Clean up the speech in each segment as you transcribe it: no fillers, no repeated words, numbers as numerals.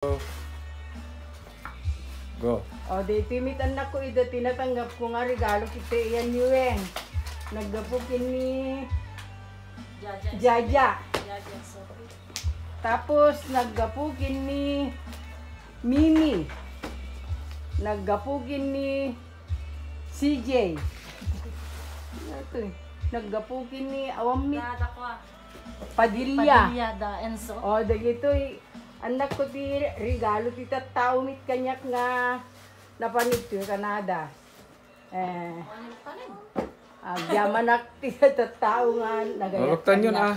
Go. O, di pimitan na ko ito, tinatanggap ko nga regalo kita iyan yuweng. Naggapukin ni Jaja. Tapos naggapukin ni Mimi. Naggapukin ni CJ. Ito eh. Naggapukin ni Awamit. Padilla. Da Enzo. O, dagito eh. Anak ko ti regalo ti tattao mit kanyak nga napanit ti Canada. Agyaman ak ti tattao nga nagayat. Maluktan yun ah.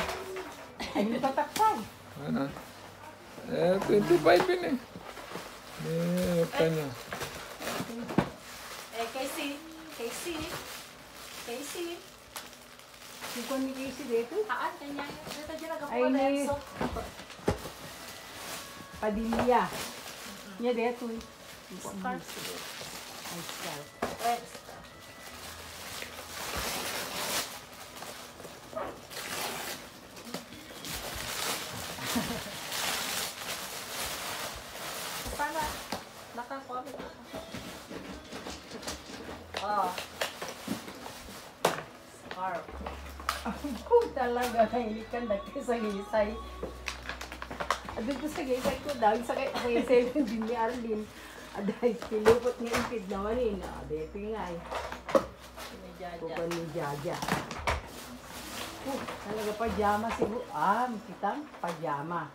Ay, yung patakpan. Ano? 25 yun eh. Maluktan yun. Casey. Yung ko ni Casey dito. Haan, kanya yun. Dito dyan Ay, nagawa na ni- Enzo. Padilla. Nya dito eh. Scarf. Ay, scarf. Paano? Nakakomment ako. Oh. Scarf. Ako talaga nainikan na sa gisay. Adun ko sa gisay ko dahil sa gisay din ni Arlene. Dahil pilupot ni Impid naman eh. Dito nga eh. Kupan ni Jaja. Talaga pajama siguro. Kitang pajama.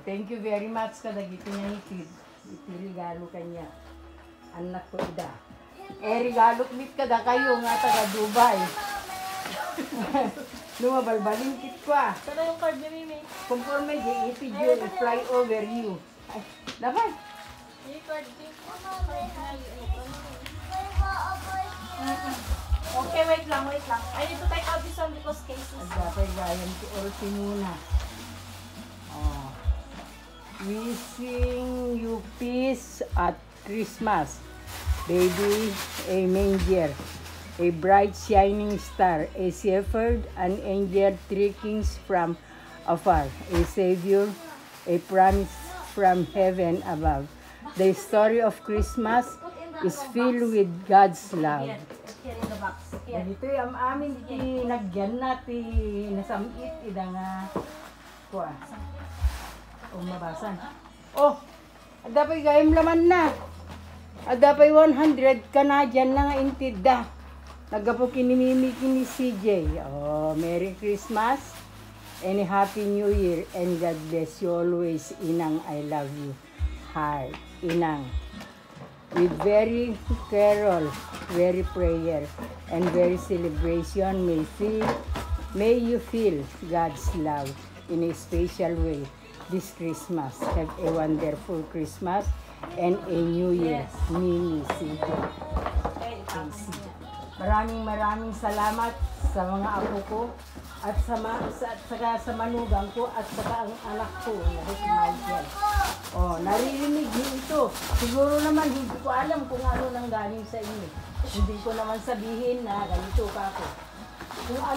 Thank you very much kadagito niya Impid. Ipirigalo kanya. Anak ko ida. Regalo kit kada kayo nga taga Dubai. Lumabalbalin kit ko ah. Sana yung card ni Mimi? Conforme di ipidyo i-fly over you. Ay, dapat. Yung card din. Okay, wait lang. I need to take out this one because cases. At dapat gayan si Orsi muna. Oh. Wishing you peace at Christmas. Baby, a manger, a bright shining star, a shepherd, an angel, three kings from afar, a savior, a promise from heaven above. The story of Christmas is filled with God's love. Here in the box. Here. Dito yung amin di nagyan na ti nasamit ida nga kuha. O mabasan. Oh, dapat gayam laman na. Dapat 100 Canadian na nga intida. Nagapo kinimimi kini CJ. Oh, Merry Christmas and Happy New Year and God bless you always. Inang, I love you. Heart, Inang. With very carol, very prayer, and very celebration, may you feel God's love in a special way this Christmas. Have a wonderful Christmas and a New Year. Mimi City. Maraming salamat sa mga apo ko at saka sa manugang ko at saka ang anak ko na si Michael. Oh, naririnig niyo ito. Siguro naman hindi ko alam kung ano nang galing sa inyo. Hindi ko naman sabihin na ganito ka ako. Kung ano